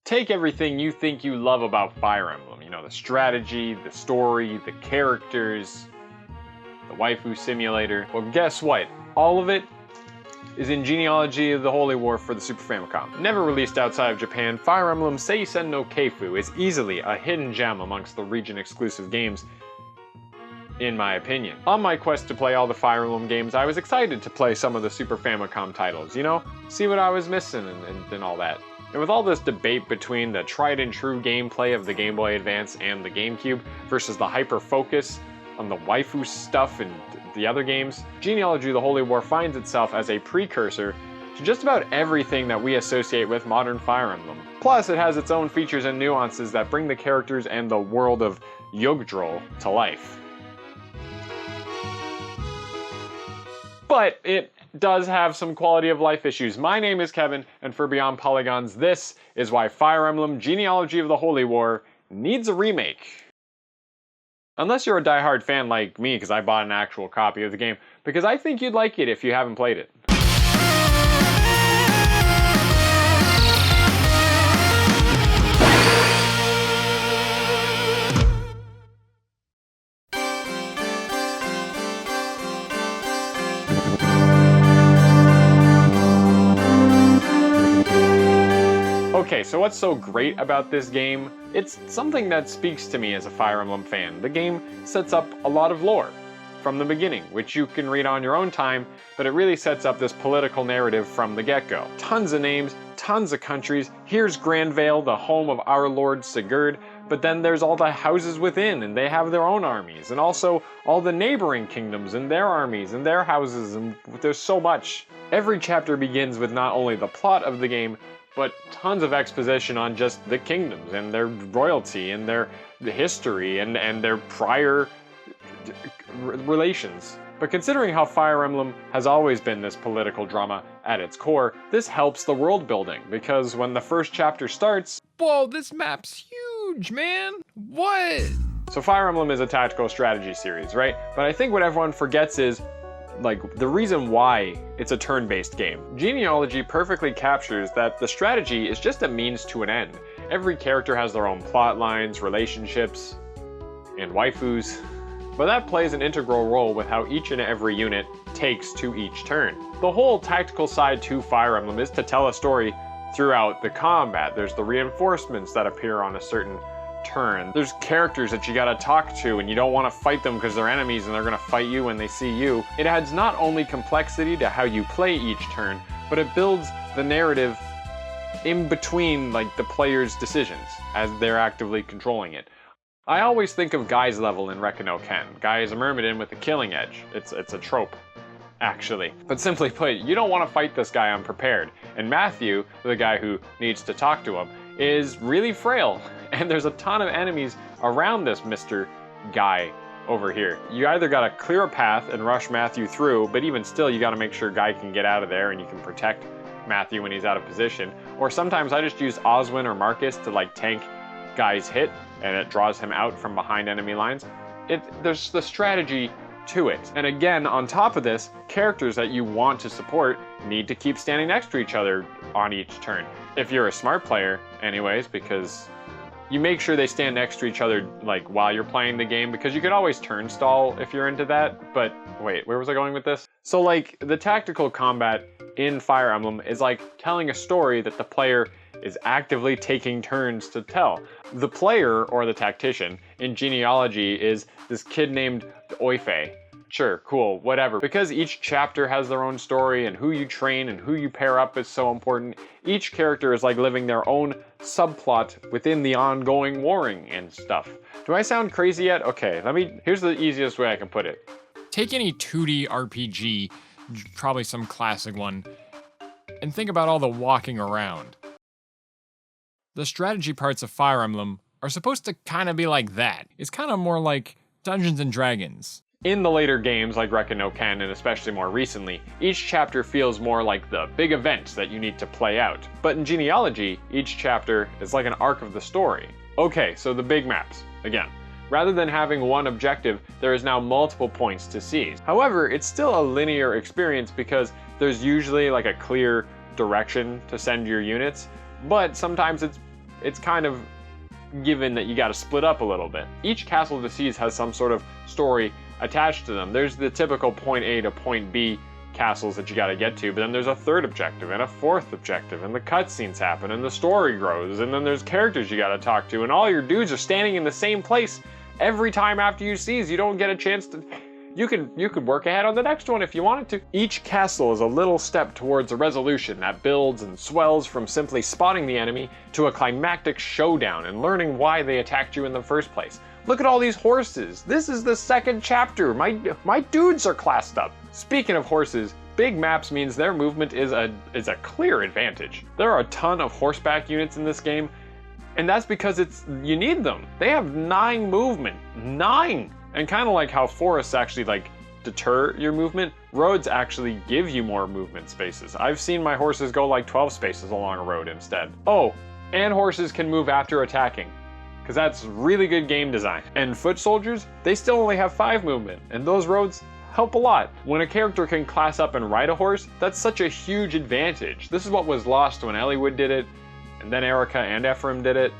Take everything you think you love about Fire Emblem, you know, the strategy, the story, the characters, the waifu simulator. Well, guess what? All of it is in Genealogy of the Holy War for the Super Famicom. Never released outside of Japan, Fire Emblem Seisen no Keifu is easily a hidden gem amongst the region-exclusive games, in my opinion. On my quest to play all the Fire Emblem games, I was excited to play some of the Super Famicom titles, you know? See what I was missing and all that. And with all this debate between the tried and true gameplay of the Game Boy Advance and the GameCube versus the hyper-focus on the waifu stuff and the other games, Genealogy of the Holy War finds itself as a precursor to just about everything that we associate with modern Fire Emblem. Plus, it has its own features and nuances that bring the characters and the world of Yggdrasil to life. But it does have some quality of life issues. My name is Kevin, and for Beyond Polygons, this is why Fire Emblem Genealogy of the Holy War needs a remake. Unless you're a diehard fan like me, because I bought an actual copy of the game, because I think you'd like it if you haven't played it. Okay, so what's so great about this game? It's something that speaks to me as a Fire Emblem fan. The game sets up a lot of lore from the beginning, which you can read on your own time, but it really sets up this political narrative from the get-go. Tons of names, tons of countries. Here's Grandvale, the home of our Lord Sigurd, but then there's all the houses within, and they have their own armies, and also all the neighboring kingdoms and their armies and their houses, and there's so much. Every chapter begins with not only the plot of the game, but tons of exposition on just the kingdoms and their royalty and their history and their prior relations. But considering how Fire Emblem has always been this political drama at its core, this helps the world building, because when the first chapter starts, whoa, this map's huge, man! What? So Fire Emblem is a tactical strategy series, right? But I think what everyone forgets is like the reason why it's a turn-based game. Genealogy perfectly captures that the strategy is just a means to an end. Every character has their own plot lines, relationships, and waifus, but that plays an integral role with how each and every unit takes to each turn. The whole tactical side to Fire Emblem is to tell a story throughout the combat. There's the reinforcements that appear on a certain turn. There's characters that you gotta talk to and you don't want to fight them because they're enemies and they're gonna fight you when they see you. It adds not only complexity to how you play each turn, but it builds the narrative in between like the player's decisions as they're actively controlling it. I always think of Guy's level in Rekka no Ken. Guy is a myrmidon with a killing edge. It's a trope, actually. But simply put, you don't want to fight this guy unprepared. And Matthew, the guy who needs to talk to him, is really frail. And there's a ton of enemies around this Mr. Guy over here. You either gotta clear a path and rush Matthew through, but even still you gotta make sure Guy can get out of there and you can protect Matthew when he's out of position. Or sometimes I just use Oswin or Marcus to like tank Guy's hit and it draws him out from behind enemy lines. There's the strategy to it. And again, on top of this, characters that you want to support need to keep standing next to each other on each turn. If you're a smart player, anyways, because you make sure they stand next to each other like while you're playing the game, because you can always turn stall if you're into that. But wait, where was I going with this? So like the tactical combat in Fire Emblem is like telling a story that the player is actively taking turns to tell. The player, or the tactician, in Genealogy is this kid named Oife. Sure, cool, whatever. Because each chapter has their own story and who you train and who you pair up is so important, each character is like living their own subplot within the ongoing warring and stuff. Do I sound crazy yet? Okay, here's the easiest way I can put it. Take any 2D RPG, probably some classic one, and think about all the walking around. The strategy parts of Fire Emblem are supposed to kind of be like that. It's kind of more like Dungeons and Dragons. In the later games like Rekka no Ken, and especially more recently, each chapter feels more like the big events that you need to play out. But in Genealogy, each chapter is like an arc of the story. Okay, so the big maps. Again, rather than having one objective, there is now multiple points to seize. However, it's still a linear experience because there's usually like a clear direction to send your units, but sometimes it's kind of given that you gotta split up a little bit. Each Castle of the Seas has some sort of story attached to them. There's the typical point A to point B castles that you gotta get to, but then there's a third objective and a fourth objective, and the cutscenes happen and the story grows, and then there's characters you gotta talk to, and all your dudes are standing in the same place every time after you seize. You don't get a chance to... You could work ahead on the next one if you wanted to. Each castle is a little step towards a resolution that builds and swells from simply spotting the enemy to a climactic showdown and learning why they attacked you in the first place. Look at all these horses. This is the second chapter. My dudes are classed up. Speaking of horses, big maps means their movement is a clear advantage. There are a ton of horseback units in this game, and that's because you need them. They have 9 movement. 9! And kind of like how forests actually like deter your movement, roads actually give you more movement spaces. I've seen my horses go like 12 spaces along a road instead. Oh, and horses can move after attacking, because that's really good game design. And foot soldiers, they still only have 5 movement, and those roads help a lot. When a character can class up and ride a horse, that's such a huge advantage. This is what was lost when Elliewood did it, and then Erica and Ephraim did it.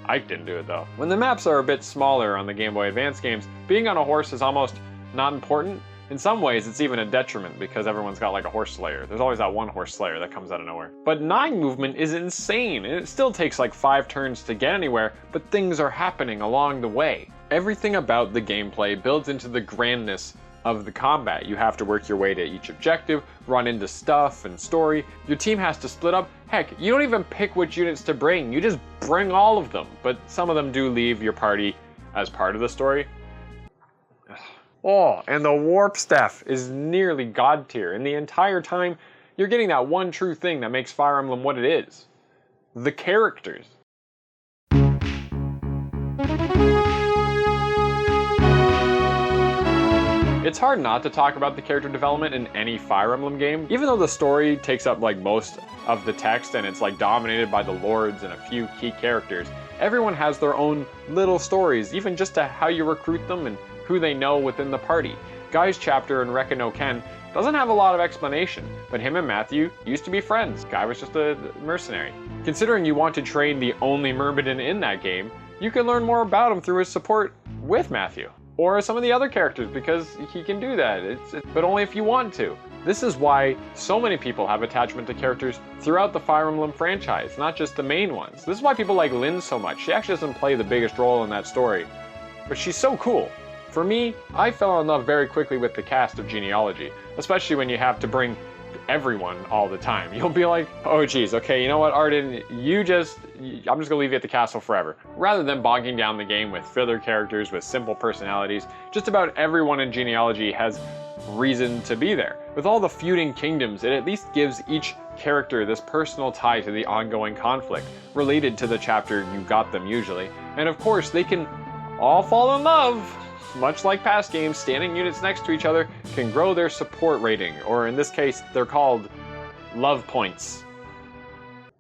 Ike didn't do it though. When the maps are a bit smaller on the Game Boy Advance games, being on a horse is almost not important. In some ways, it's even a detriment because everyone's got like a horse slayer. There's always that one horse slayer that comes out of nowhere. But 9 movement is insane, and it still takes like 5 turns to get anywhere, but things are happening along the way. Everything about the gameplay builds into the grandness of the combat. You have to work your way to each objective, run into stuff and story. Your team has to split up. Heck, you don't even pick which units to bring. You just bring all of them. But some of them do leave your party as part of the story. Oh, and the warp staff is nearly god tier. And the entire time, you're getting that one true thing that makes Fire Emblem what it is. The characters. It's hard not to talk about the character development in any Fire Emblem game. Even though the story takes up like most of the text and it's like dominated by the lords and a few key characters, everyone has their own little stories, even just to how you recruit them and who they know within the party. Guy's chapter in Rekka no Ken doesn't have a lot of explanation, but him and Matthew used to be friends. Guy was just a mercenary. Considering you want to train the only Myrmidon in that game, you can learn more about him through his support with Matthew. Or some of the other characters, because he can do that, but only if you want to. This is why so many people have attachment to characters throughout the Fire Emblem franchise, not just the main ones. This is why people like Lynn so much. She actually doesn't play the biggest role in that story, but she's so cool. For me, I fell in love very quickly with the cast of Genealogy, especially when you have to bring everyone all the time. You'll be like, oh geez, okay, you know what, Arden, I'm just gonna leave you at the castle forever. Rather than bogging down the game with filler characters with simple personalities, just about everyone in Genealogy has reason to be there. With all the feuding kingdoms, it at least gives each character this personal tie to the ongoing conflict, related to the chapter you got them usually. And of course, they can all fall in love. Much like past games, standing units next to each other can grow their support rating, or in this case, they're called love points.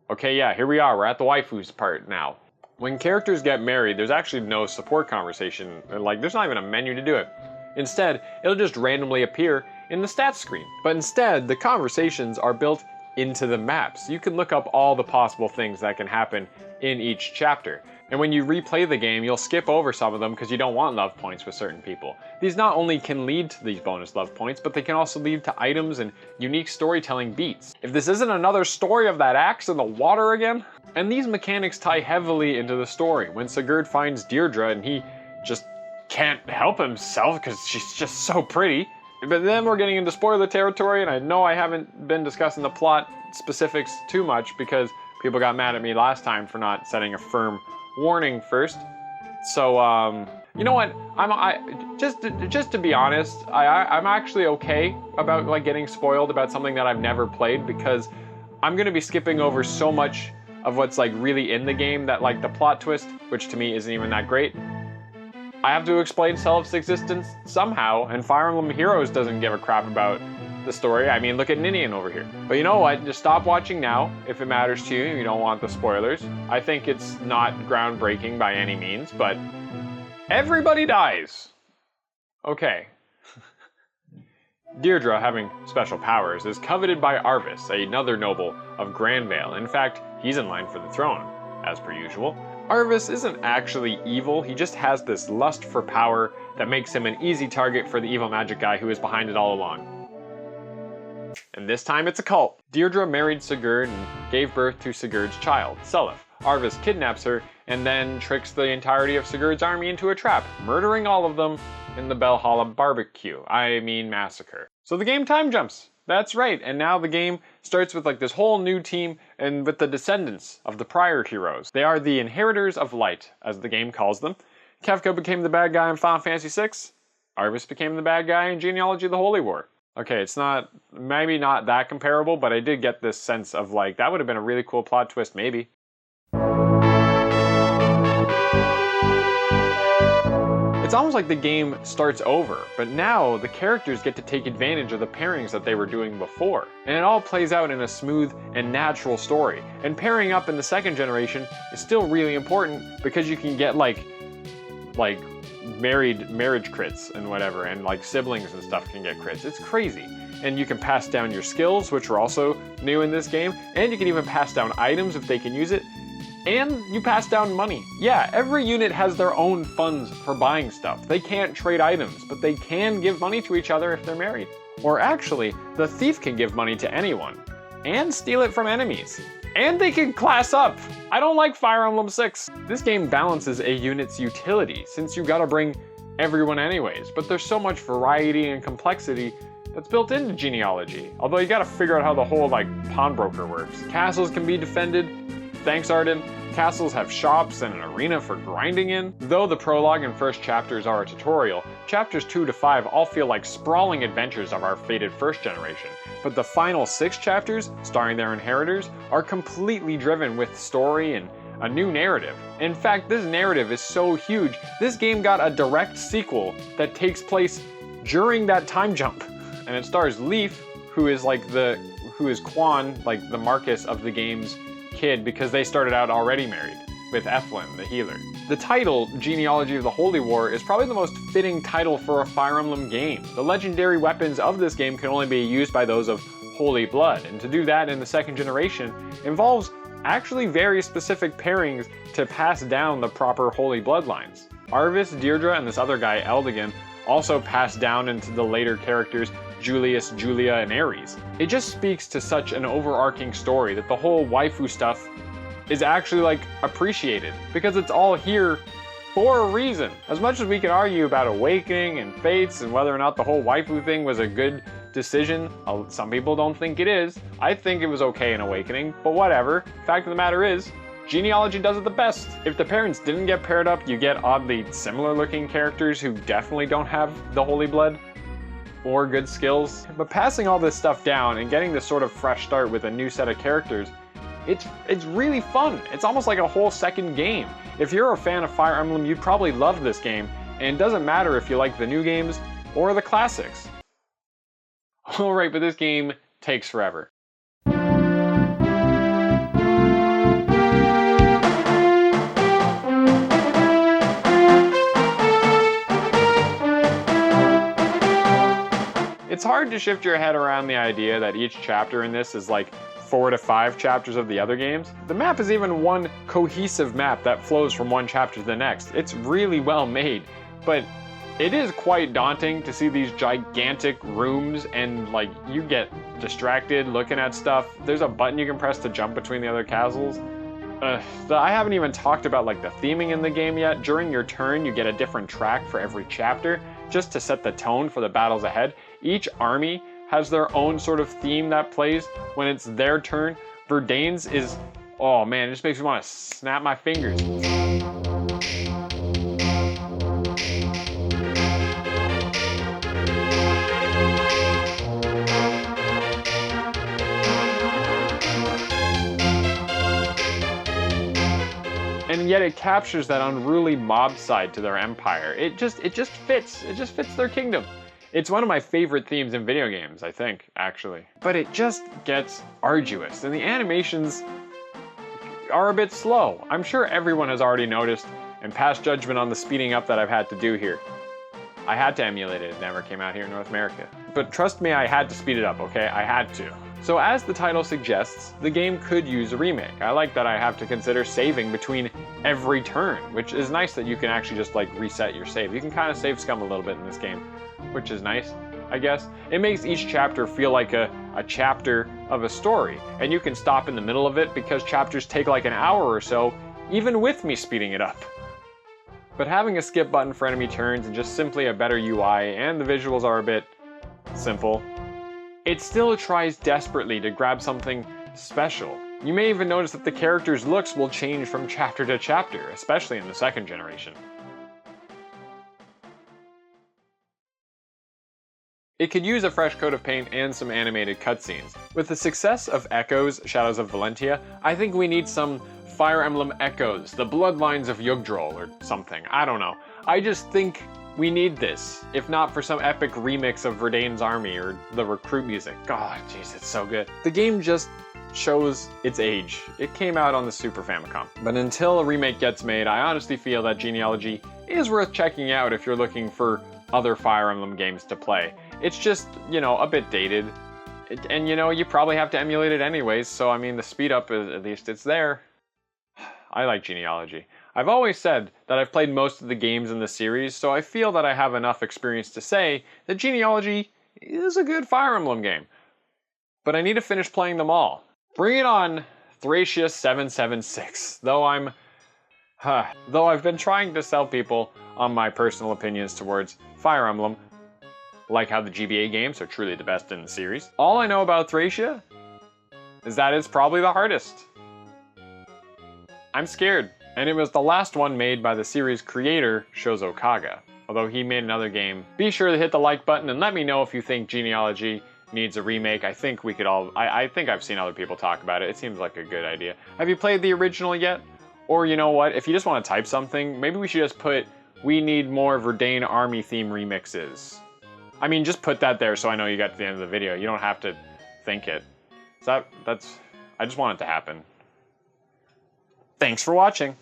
Okay, yeah, here we are, we're at the waifus part now. When characters get married, there's actually no support conversation, like there's not even a menu to do it. Instead, it'll just randomly appear in the stats screen. But instead, the conversations are built into the maps. You can look up all the possible things that can happen in each chapter. And when you replay the game, you'll skip over some of them because you don't want love points with certain people. These not only can lead to these bonus love points, but they can also lead to items and unique storytelling beats. If this isn't another story of that axe in the water again? And these mechanics tie heavily into the story. When Sigurd finds Deirdre and he just can't help himself because she's just so pretty. But then we're getting into spoiler territory, and I know I haven't been discussing the plot specifics too much because people got mad at me last time for not setting a firm warning first. So, you know what? Just to be honest, I'm actually okay about like getting spoiled about something that I've never played, because I'm gonna be skipping over so much of what's like really in the game that like the plot twist, which to me isn't even that great, I have to explain Selph's existence somehow, and Fire Emblem Heroes doesn't give a crap about the story. I mean, look at Ninian over here. But you know what? Just stop watching now if it matters to you and you don't want the spoilers. I think it's not groundbreaking by any means, but everybody dies. Okay. Deirdre, having special powers, is coveted by Arvis, another noble of Grandvale. In fact, he's in line for the throne. as per usual. Arvis isn't actually evil, he just has this lust for power that makes him an easy target for the evil magic guy who is behind it all along. And this time it's a cult. Deirdre married Sigurd and gave birth to Sigurd's child, Selef. Arvis kidnaps her and then tricks the entirety of Sigurd's army into a trap, murdering all of them in the Valhalla massacre. So the game time jumps. That's right, and now the game starts with like this whole new team and with the descendants of the prior heroes. They are the inheritors of light, as the game calls them. Kefka became the bad guy in Final Fantasy VI. Arvis became the bad guy in Genealogy of the Holy War. Okay, it's maybe not that comparable, but I did get this sense of like, that would have been a really cool plot twist, maybe. It's almost like the game starts over, but now the characters get to take advantage of the pairings that they were doing before. And it all plays out in a smooth and natural story. And pairing up in the second generation is still really important because you can get like marriage crits and whatever, and like siblings and stuff can get crits. It's crazy. And you can pass down your skills, which are also new in this game, and you can even pass down items if they can use it. And you pass down money. Yeah, every unit has their own funds for buying stuff. They can't trade items, but they can give money to each other if they're married. Or actually, the thief can give money to anyone, and steal it from enemies. And they can class up! I don't like Fire Emblem 6. This game balances a unit's utility, since you gotta bring everyone anyways, but there's so much variety and complexity that's built into Genealogy. Although you gotta figure out how the whole pawnbroker works. Castles can be defended. Thanks, Arden. Castles have shops and an arena for grinding in. Though the prologue and first chapters are a tutorial, chapters 2 to 5 all feel like sprawling adventures of our fated first generation. But the final 6 chapters, starring their inheritors, are completely driven with story and a new narrative. In fact, this narrative is so huge, this game got a direct sequel that takes place during that time jump. And it stars Leif, who is Quan, like the Marcus of the game's kid, because they started out already married with Ethlin, the healer. The title, Genealogy of the Holy War, is probably the most fitting title for a Fire Emblem game. The legendary weapons of this game can only be used by those of holy blood, and to do that in the second generation involves actually very specific pairings to pass down the proper holy bloodlines. Arvis, Deirdre, and this other guy, Eldigan, also pass down into the later characters Julius, Julia, and Ares. It just speaks to such an overarching story that the whole waifu stuff is actually appreciated, because it's all here for a reason. As much as we can argue about Awakening and Fates and whether or not the whole waifu thing was a good decision, some people don't think it is. I think it was okay in Awakening, but whatever. Fact of the matter is, Genealogy does it the best. If the parents didn't get paired up, you get oddly similar looking characters who definitely don't have the holy blood or good skills. But passing all this stuff down and getting this sort of fresh start with a new set of characters, it's really fun. It's almost like a whole second game. If you're a fan of Fire Emblem, you'd probably love this game, and it doesn't matter if you like the new games or the classics. Alright, but this game takes forever. It's hard to shift your head around the idea that each chapter in this is like 4 to 5 chapters of the other games. The map is even one cohesive map that flows from one chapter to the next. It's really well made, but it is quite daunting to see these gigantic rooms and you get distracted looking at stuff. There's a button you can press to jump between the other castles. I haven't even talked about the theming in the game yet. During your turn, you get a different track for every chapter just to set the tone for the battles ahead. Each army has their own sort of theme that plays when it's their turn. Verdane's is, oh man, it just makes me want to snap my fingers. And yet it captures that unruly mob side to their empire. It just fits. It just fits their kingdom. It's one of my favorite themes in video games, I think, actually. But it just gets arduous, and the animations are a bit slow. I'm sure everyone has already noticed and passed judgment on the speeding up that I've had to do here. I had to emulate it. It never came out here in North America. But trust me, I had to speed it up, okay? I had to. So as the title suggests, the game could use a remake. I like that I have to consider saving between every turn, which is nice that you can actually just like reset your save. You can kind of save scum a little bit in this game, which is nice, I guess. It makes each chapter feel like a chapter of a story, and you can stop in the middle of it because chapters take like an hour or so, even with me speeding it up. But having a skip button for enemy turns and just simply a better UI, and the visuals are a bit simple, it still tries desperately to grab something special. You may even notice that the characters' looks will change from chapter to chapter, especially in the second generation. It could use a fresh coat of paint and some animated cutscenes. With the success of Echoes, Shadows of Valentia, I think we need some Fire Emblem Echoes, the Bloodlines of Yggdrasil or something, I don't know. I just think we need this, if not for some epic remix of Verdane's Army or the Recruit music. God, jeez, it's so good. The game just shows its age. It came out on the Super Famicom. But until a remake gets made, I honestly feel that Genealogy is worth checking out if you're looking for other Fire Emblem games to play. It's just, you know, a bit dated. And you know, you probably have to emulate it anyways, so I mean, the speed up, at least it's there. I like Genealogy. I've always said that I've played most of the games in the series, so I feel that I have enough experience to say that Genealogy is a good Fire Emblem game. But I need to finish playing them all. Bring it on, Thracia 776. Though I've been trying to sell people on my personal opinions towards Fire Emblem, like how the GBA games are truly the best in the series. All I know about Thracia is that it's probably the hardest. I'm scared. And it was the last one made by the series creator, Shozo Kaga. Although he made another game. Be sure to hit the like button and let me know if you think Genealogy needs a remake. I think we could all, I think I've seen other people talk about it. It seems like a good idea. Have you played the original yet? Or you know what, if you just want to type something, maybe we should just put, we need more Verdane Army theme remixes. I mean, just put that there so I know you got to the end of the video. You don't have to think it. I just want it to happen. Thanks for watching.